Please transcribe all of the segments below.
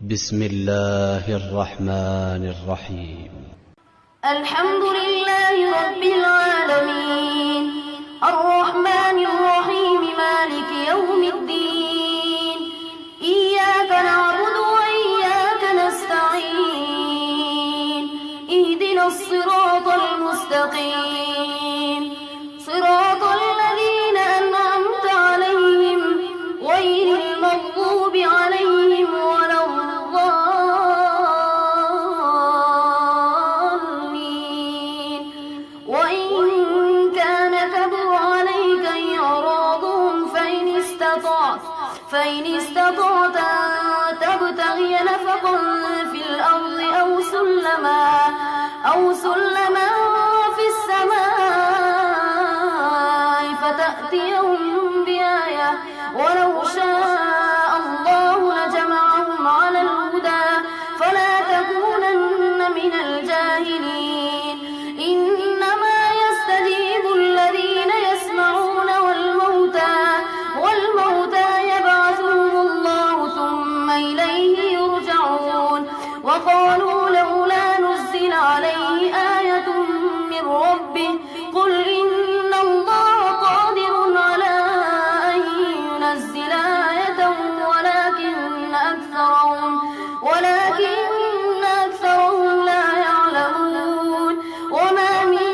بسم الله الرحمن الرحيم. الحمد لله رب العالمين الرحمن الرحيم مالك يوم الدين إياك نعبد وإياك نستعين اهدنا الصراط المستقيم صراط الذين أنعمت عليهم غير المغضوب عليهم ولا الضالين. وإن كان كبر عليك إعراضهم فإن استطعت أن تبتغي نفقا في الأرض أو سلما في السماء فتأتيهم بآية ولو شاء الله لجمعهم على الهدى فلا تكونن من الجاهلين. إنما يستجيب الذين يسمعون والموتى يبعثهم الله ثم إليه يرجعون. وقالوا لولا نزل عليه آية من ربه قل إن الله قادر على أن ينزل آية ولكن أكثرهم لا يعلمون. وما من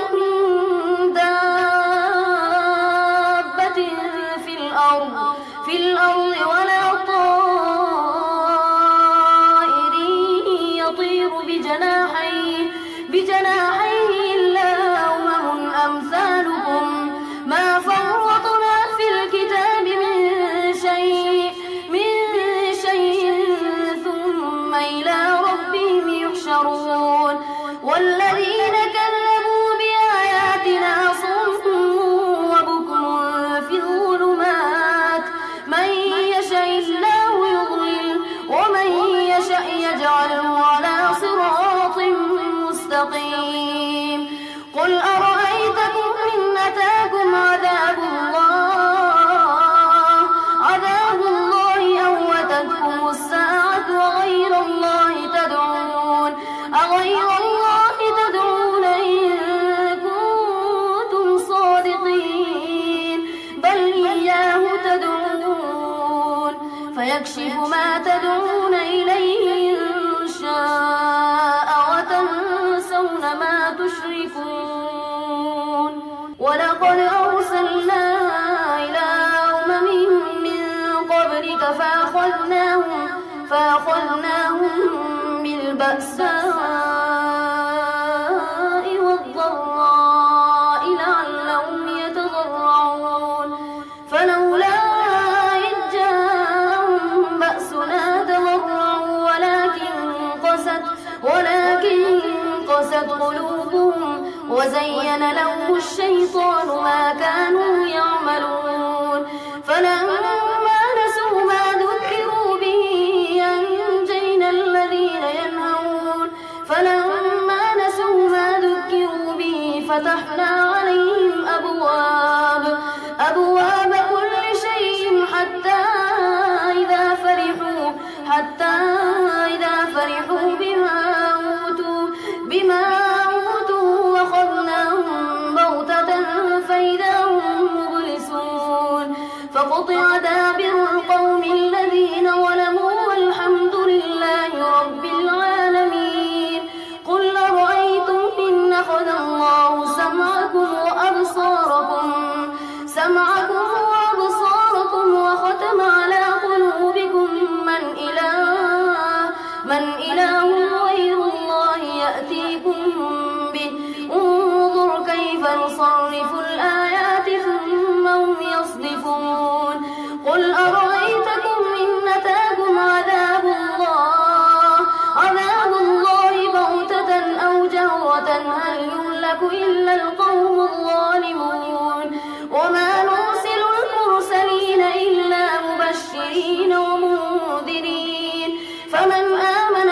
دابة في الأرض ولا طائر يطير بجناحيه إلا أمم أمثالكم ما فرطنا في الكتاب من شيء ثم إلى ربهم يحشرون. والذين كذبوا بآياتنا صم وبكم في الظلمات من يشاء الله يضلل ومن يشاء يجعله على صراط مستقيم. قل أرأيتكم إن أتاكم عذاب الله أو أتتكم الساعة أغير الله تدعون إن كنتم صادقين بل إياه تدعون فيكشف ما تدعون إليه إن شاء وتنسون ما تشركون. ولقد أرسلنا إلى أمم من قبلك فأخذناهم بالبأساء والضراء لعلهم يتضرعون. فلولا إذ جاءهم بأسنا تضرعوا ولكن قست قلوبهم وزين لهم الشيطان ما كانوا يعملون. فلما نسوا ما ذكروا به أنجينا الذين فتحنا عليهم أبواب كل شيء حتى إذا فرحوا بما أوتوا أخذناهم بغتة فإذا هم مبلسون. فقطع دابر القوم الذين ظلموا والحمد لله رب العالمين. قل أرأيتم إن أخذ الله سمعكم وأبصاركم وختم على قلوبكم من إله غير الله يأتيكم به انظر كيف نصرف الآيات ثم هم يصدفون. قل أرأيتكم إن أتاكم عذاب الله بغتة أو جهرة هل يهلك إلا القوم الظالمون. وما نرسل المرسلين إلا مبشرين ومنذرين فمن آمن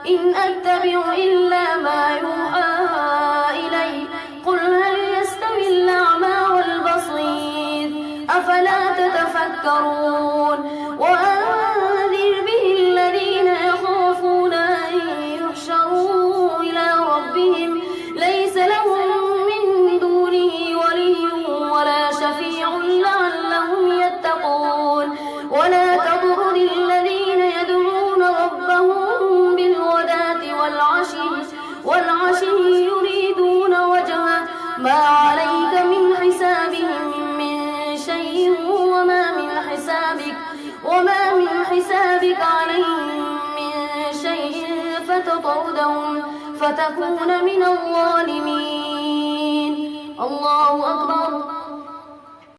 إن أتبع إلا ما يوحى إلي قل هل يستوي الأعمى والبصير أفلا تتفكرون وأنذر به الذين يخافون أن يحشروا إلى ربهم ليس لهم من دونه ولي ولا شفيع لعلهم يتقون ولا تطرد الذين يدعون ربهم بالغداة والعشي يريدون وجهه ما عليك من حسابهم من شيء وما من حسابك عليهم من شيء فتطردهم فتكون من الظالمين